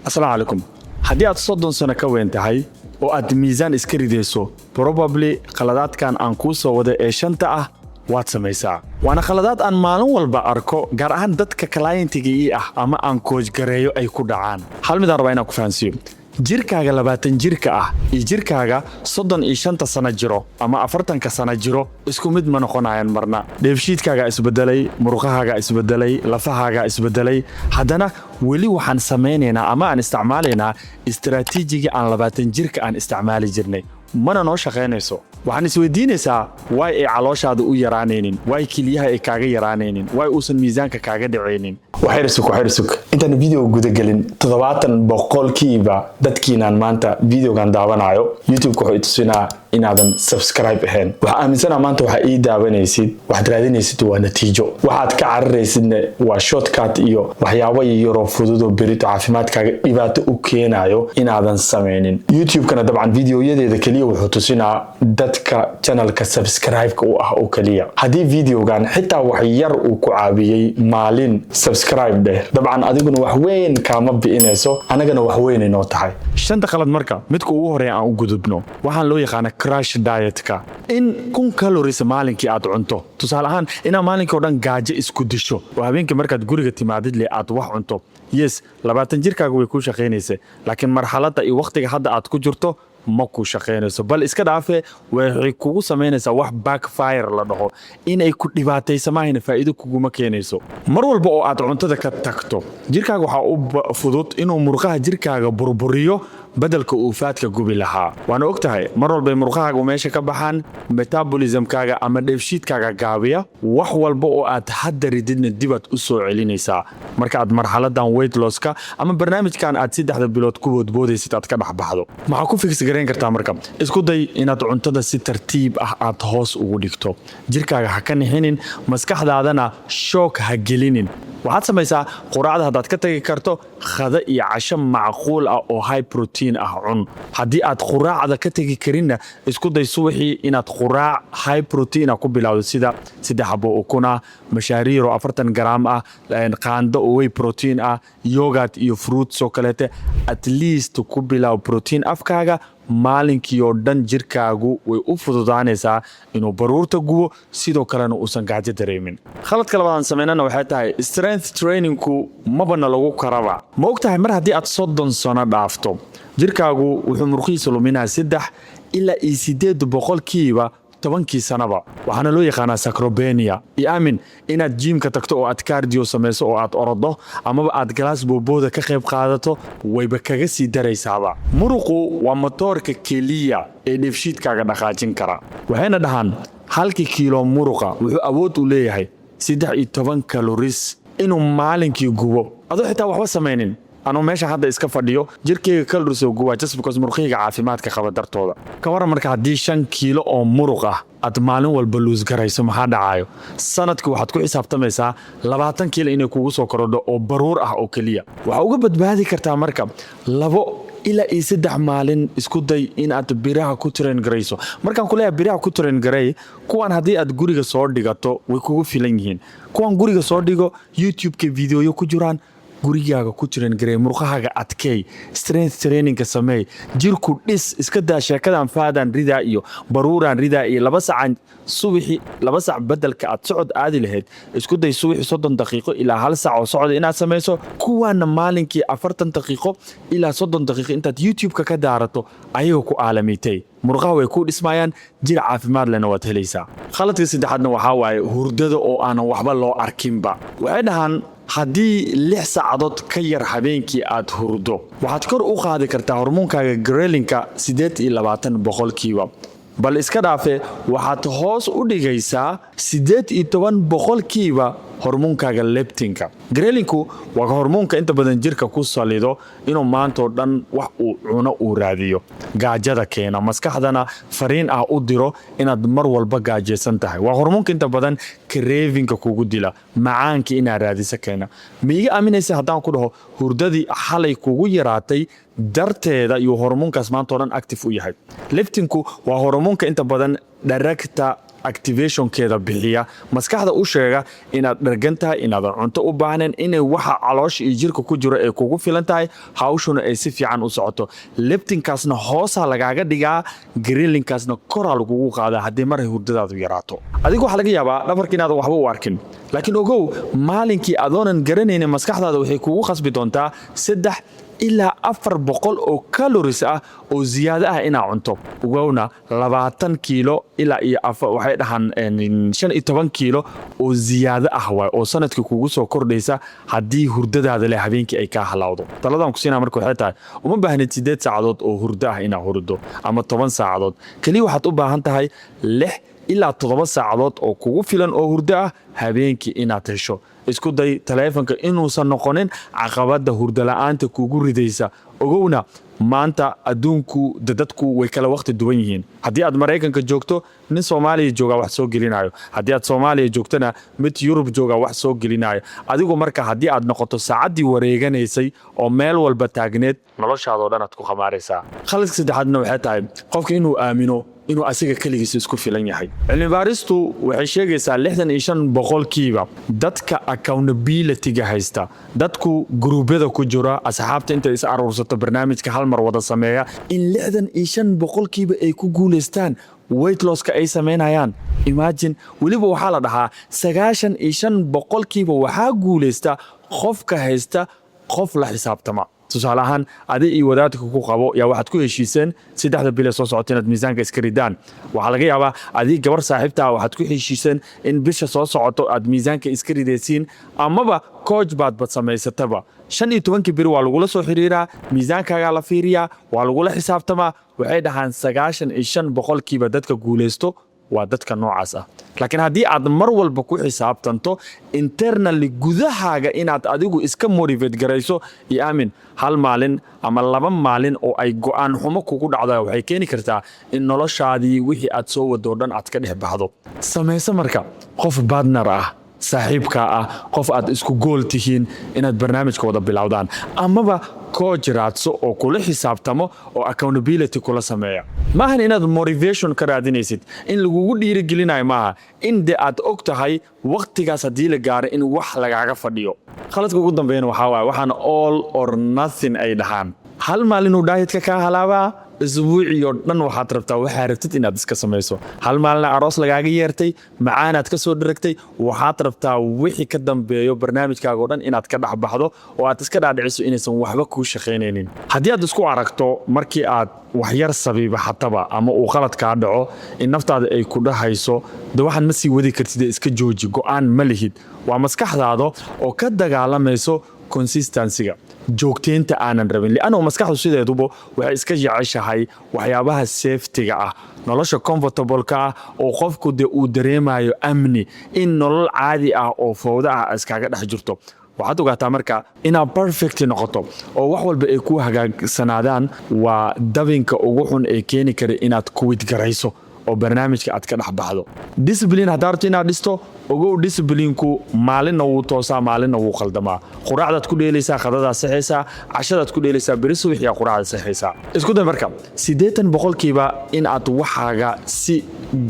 asalaamu calaykum haddii aad 30 sano ka weyn tahay oo aad miisaan iska ridayso probably khaladaadkan aan kuu soo wada ee shanta ah waad samaysaa waana khaladaad aan maalin walba arko gaar ahaan dadka clientigii ah ama aan coach gareeyo ay ku dhacaan hal mid aan rabaa inaan ku fahansiiyo jirkaaga 20 jirka ah iyo jirkaaga 35 sano jiro ama 40 sano jiro isku mid ma noqonayaan marna dheefshiidkaaga isbedelay muruqahaaga isbedelay lafahaaga isbedelay haddana weli waxaan sameynaynaa ama aan isticmaalaynaa istiraatiijiga aan 20 jirka aan isticmaali jirnay mana noo shaqeynayso waxaan isweydiinaysaa way ay calooshaada u yaraanaynin way kiliyaha ay kaaga yaraanaynin way uusan miisaanka kaaga dhacaynin waxayrsuk intaan video guda galin 70% dadkiinaan maanta videogan daawanayo YouTube-ka wuxuu tusinaa inaadan subscribe ahayn waxa aaminsanaa maanta waxa ii daawanaysid waxaad raadinaysid waa natiijo waxaad ka cararaysidna waa shortcut iyo waxyaabo yaro fudud oo berito caafimaadkaaga dhibaato u keenayo inaadan sameynin YouTube-kana dabcan videoyadeeda kaliya wuxuu tusinaa dadka channelka subscribe-ka u ah oo kaliya haddii videogan xitaa wax yar uu ku caawiyay maalin subscribe dheh dabcan adiguna wax weyn kaama bi'inayso anagana wax weyn inoo tahay shanta qalad marka midka ugu horeeya aan u gudubno waxaan loo yaqaan crash diet-ka in 1000 calories maalinkii aad cunto tusaale ahaan inaa maalinkii oo dhan gaajo isku disho oo habeenkii markaad guriga timaadid le aad wax cunto yes 20 jirkaaga way ku shaqeynaysaa laakiin marxaladda iyo waqtiga hadda aad ku jirto ma ku shaqeynayso bal iska dhaafe waxay kugu sameynaysaa wax backfire la dhaho inay ku dhibaataysamaan faa'iido kuguma keenayso mar walba oo aad cuntada ka tagto jirkaaga waxa u fudud inuu murqaha jirkaaga burburiyo badalka uu faadka gubi lahaa waana ogtahay mar walba murqahaaga meesha ka baxaan metabolismkaaga ama dheefshiidkaaga gaabiya wax walba oo aad hadda rididna dibad u soo celinaysaa marka aad marxaladan weight loss-ka ama barnaamijkan aad 3 bilood ku boodboodaysid aad ka dhaxbaxdo maxaa ku fix gareyn kartaa marka isku day inaad cuntada si tartiib ah aad hoos ugu dhigto jirkaaga ha ka nixinin maskaxdaadana shock ha gelinin waxaad samaysaa quraacda haddaad ka tagi karto khada iyo casho macquul ah oo high protein ah cun haddii aad quraacda ka tagi karinna isku day subaxii inaad quraac high protein ah ku bilowdo sida 3 xabo ukun ah mashaariir oo 40 gram ah qaando oo whey protein ah yogurt iyo fruits oo kaleete at least ku bilow protein afkaaga maalinkii oo dhan jirkaagu way u fududaanaysaa inuu baruurta gubo sidoo kalena uusan gaajo dareemin khaladka labaad aan sameynana waxay tahay strength trainingku mabana lagu karaba ma ogtahay mar haddii aad 30 sano dhaafto jirkaagu wuxuu murqihiisa luminaa 3 ilaa 8% 10 sanaba waxaana loo yaqaanaa sarcopenia iyo aamin inaad jiimka tagto oo aad cardio samayso oo aad orodo amaba aad galaas boobooda ka qayb qaadato wayba kaga sii daraysaaba muruqu waa motoorka keliya ee dheefshiidkaaga dhaqaajin kara waxayna dhahaan 1 kiilo muruqa wuxuu awood u leeyahay 13 calories inuu maalinkii gubo adoo xitaa waxba samaynin anoo meesha hadda iska fadhiyo jirkeyga calories oo guba just because murqahayga caafimaadka qaba dartooda ka waran marka haddii 5 kiilo oo muruq ah aad maalin walba luus garayso maxaa dhacayo sanadkii waxaad ku xisaabtamaysaa 20 kiilo inay kugu soo korodho oo baruur ah oo kaliya waxa uga badbaadi kartaa marka 2 ilaa 3 maalin isku day in aad biraha ku train garayso markaan ku leeyahay biraha ku train garay kuwan haddii aad guriga soo dhigato way kugu filan yihiin kuwan guriga soo dhigo YouTube-ka videoyo ku jiraan gurigaaga ku train garay murqahaaga adkay strength training-ka sameey jirku dhis iska daa sheekadan faadan ridaa iyo baruuran ridaa iyo 2 saac subaxi 2 saac badalka aad socod aadi lahayd isku day subaxi 30 daqiiqo ilaa 1 saac oo socod inaad samayso kuwana maalinkii 40 daqiiqo ilaa 30 daqiiqo intaad YouTube-ka ka daarato ayuu ku aalamiitay murqaha way ku dhismayaan jir caafimaad lehna waad helaysaa khaladka saddexaadna waxaa waaye hurdada oo aanan waxba loo arkinba waxay dhahaan haddii 6 saacadood ka yar habeenkii aad hurdo waxaad kor u qaadi kartaa hormoonkaaga ghrelin-ka 28% bal iska dhaafe waxaad hoos u dhigaysaa 18% hormoonkaaga leptinka ghrelinku waa hormoonka inta badan jirka ku salido inuu maanta oo dhan wax uu cuno uu raadiyo gaajada keena maskaxdana fariin ah u diro inaad mar walba gaajeysan tahay waa hormoonka inta badan craving-ka kugu dila macaanka inaad raadiso keena ma iga aaminaysa haddaan ku dhaho hurdadii xalay kugu yaraatay darteeda iyo hormoonkaas maanta oo dhan active u yahay leptinku waa hormoonka inta badan director activationkeeda bixiya maskaxda u sheega inaad dhergan tahay inaadan cunto u baahnayn inay waxa caloosha iyo jirka ku jiro ay kugu filan tahay hawshuna ay si fiican u socoto leptinkaasna hoosaa lagaaga dhigaa greenlinkaasna koraa lagugu qaadaa haddii maray hurdadaadu yaraato adigu waxaa laga yaabaa dhafarka inaadan waxba u arkin laakiin ogow maalinkii adoonan garanaynin maskaxdaada waxay kugu khasbi doontaa 3 ilaa 400 oo calories ah oo ziyaado ah inaa cunto ugowna 20 kiilo ilaa iyo waxay dhahan 15 kiilo oo ziyaado ah waay oo sanadkii kugu soo kordhaysa haddii hurdadaada leh habeenkii ay kaa halawdo taladan ku siinaa marka waxay tahay uma baahnid 8 saacadood oo hurdo ah inaa hurdo ama 10 saacadood kaliya waxaad u baahan tahay 6 ilaa 7 saacadood oo kugu filan oo hurdo ah habeenkii inaad hesho isku day taleefanka inuusan noqonin caqabada hurdo la'aanta kugu ridaysa ogowna maanta adduunku dadku way kala waqti duwan yihiin haddii aad Mareykanka joogto nin Soomaaliya jooga wax soo gelinayo haddii aad Soomaaliya joogtana mid Yurub jooga wax soo gelinayo adigu marka haddii aad noqoto saacadii wareeganaysay oo meel walba taagneed noloshaada oo dhan aad ku khamaaraysaa khaladka saddexaadna waxay tahay qofka inuu aamino inuu asiga kaligiis isku filan yahay cilmi baaristu waxay sheegaysaa 65% dadka accountability-ga haysta dadku gruubyada ku jira asxaabta inta is aruursato barnaamijka hal mar wada sameeya in 65% ay ku guuleystaan weight loss ka ay sameynayaan imagine waliba waxaa la dhahaa 95% waxaa guuleysta qofka haysta qof la xisaabtama tusaale ahaan adi iyo wadaadka ku qabo yaa waxaad ku heshiiseen 3 bil soo socota inaad miisaanka iska ridaan waxaa laga yaabaa adi gabar saaxiibta waxaad ku heshiiseen in bisha soo socoto aad miisaanka iska ridaysiin amaba coach baad samaysataba 15 bir waa lagu soo xiriiraa miisaankaaga la fiiriyaa waa lagu xisaabtamaa waxay dhahaan 95% dadka guuleysto waa dadka noocaas ah laakiin haddii aad mar walba ku xisaabtanto internally gudahaaga inaad adigu iska motivate garayso iyo aamin hal maalin ama 2 maalin oo ay go'aan xumo kugu dhacdo waxay keeni kartaa in noloshaadii wixii aad soo wado dhan aad ka dhex baxdo sameeysa marka qof partner ah saaxiibka ah qof aad isku gool tihiin inaad barnaamijka wada bilowdaan amaba coach raadso oo kula xisaabtamo oo accountability kula sameeya maahan inaad motivation ka raadinaysid in lagugu dhiirigelinayo maaha in de aad og tahay waqtigaas haddii la gaaro in wax lagaaga fadhiyo khaladka ugu dambeeyana waxaa waaye waxaan all or nothing ay dhahaan hal maalin uu dietka kaa halaabaa isbuuciyo dhan waxaad rabtaa waxaa rabtid inaad iska samayso hal maalin aroos lagaaga yeertay macaanaad ka soo dharagtay waxaad rabtaa wixii ka dambeeyo barnaamijkaaga oo dhan inaad ka dhaxbaxdo oo aad iska dhaadhiciso inaysan waxba kuu shaqaynaynin haddii aad isku aragto markii aad wax yar sabiiba xataba ama uu qalad kaa dhaco in naftaada ay ku dhahayso de waxaan ma sii wadi kartid iska jooji go'aan ma lihid waa maskaxdaada oo ka dagaalamayso consistency-ga joogteynta aanan rabin li'anna maskaxdu sideeduba waxay iska jeceshahay waxyaabaha safety-ga ah nolosha comfortable-ka ah oo qofku de uu dareemayo amni in nolol caadi ah oo fowda ah iskaga dhex jirto waxaad ogaataa marka inaad perfect noqoto oo wax walba ay ku hagaagsanaadaan waa dabinka ugu xun ee keeni kara inaad quit garayso oo barnaamijka aad ka dhex baxdo discipline haddaad rabto inaad dhisto ogow disciplinku maalinna wuu toosaa maalinna wuu qaldamaa quraacdaad ku dheelaysaa qadadaad saxaysaa cashadaad ku dheelaysaa beri subaxiyaa quraacda saxaysaa isku day marka 80% in aad waxaaga si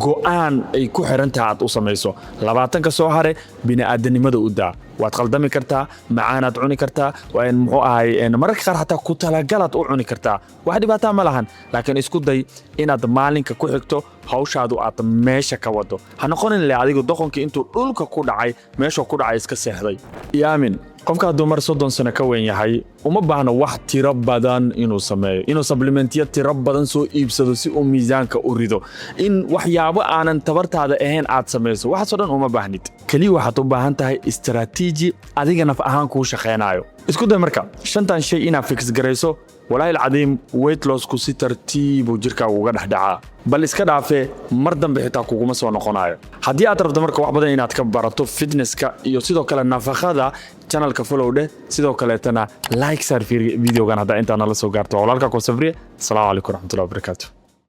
go'aan ay ku xiran tahay aad u samayso 20 ka soo hare bini'aadanimada u daa waad qaldami kartaa macaanaad cuni kartaa waa in muxuu ahay mararka qaar xataa ku talagalaad u cuni kartaa wax dhibaato ma lahan laakiin isku day inaad maalinka ku xigto hawshaadu aad meesha ka wado ha noqonin le adigu doqonkii intuu dhulka ku dhacay meesha ku dhacay iska seexday yaamin qofka hadduu mar 30 sano ka weyn yahay uma baahna wax tiro badan inuu sameeyo inuu supplementiya tiro badan soo iibsado si uu miisaanka u rido in waxyaabo aanan tabartaada ahayn aad samayso waxaasoo dhan uma baahnid kaliya waxaad u baahan tahay istaraatiiji adiga naf ahaan kuu shaqaynayo isku day marka 5 shay inaad fix garayso walaahi alcadiim weight loss ku si tartiibu jirkaaga uga dhexdhacaa bal iska dhaafee mar dambe xitaa kuguma soo noqonayo haddii aad rabto marka wax badan inaad ka barato fitnesska iyo sidoo kale nafaqada channelka follow dheh sidoo kaleetana like saar videogan haddaa intaa nala soo gaarto walaalka ku safriye asalaamu calaykum waraxmatullahi wabarakaatu